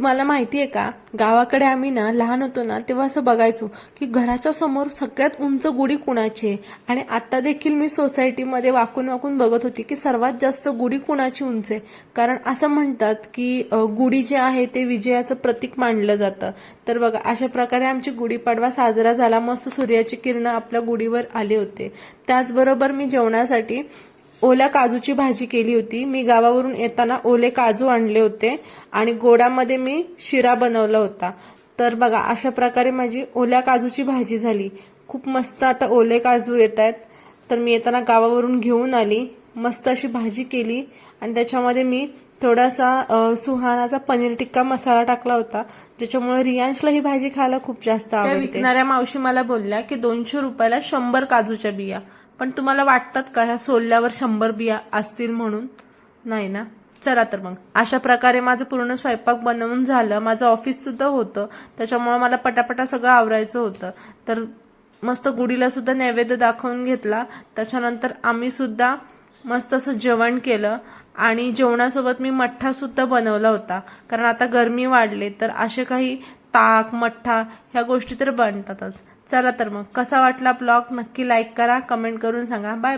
तुम्हाला माहिती आहे का, गावाकडे आम्ही ना लहान होतो ना तेव्हा असं बघायचो की घराच्या समोर सगळ्यात उंच गुढी कुणाची आहे. आणि आता देखील मी सोसायटीमध्ये वाकून वाकून बघत होती की सर्वात जास्त गुढी कुणाची उंच आहे. कारण असं म्हणतात की गुढी जे आहे ते विजयाचं प्रतीक मानलं जातं. तर बघा, अशा प्रकारे आमची गुढीपाडवा साजरा झाला. मस्त सूर्याची किरणं आपल्या गुढीवर आले होते. त्याचबरोबर मी जेवणासाठी ओल्या काजूची भाजी केली होती. मी गावावरून येताना ओले काजू आणले होते आणि गोडामध्ये मी शिरा बनवला होता. तर बघा, अशा प्रकारे माझी ओल्या काजूची भाजी झाली. खूप मस्त आता ओले काजू येत आहेत, तर मी येताना गावावरून घेऊन आली. मस्त अशी भाजी केली आणि त्याच्यामध्ये मी थोडासा सुहानाचा पनीर टिक्का मसाला टाकला होता, ज्याच्यामुळे रियांशला ही भाजी खायला खूप जास्त आवडते. विकणाऱ्या मावशी मला बोलल्या की 200 रुपयाला 100 काजूच्या बिया. पण तुम्हाला वाटतात का ह्या सोलल्यावर 100 बिया असतील म्हणून? नाही ना. चला तर मग, अशा प्रकारे माझं पूर्ण स्वयंपाक बनवून झालं. माझं ऑफिस सुद्धा होतं, त्याच्यामुळे मला पटापटा सगळं आवरायचं होतं. तर मस्त गुढीला सुद्धा नैवेद्य दाखवून घेतला. त्याच्यानंतर आम्ही सुद्धा मस्त असं जेवण केलं आणि जेवणासोबत मी मठ्ठा सुद्धा बनवला होता. कारण आता गरमी वाढले तर असे काही ताक, मठ्ठा ह्या गोष्टी तर बनतातच. चला तर मग, कसा वाटला ब्लॉग नक्की लाईक करा, कमेंट करून सांगा. बाय.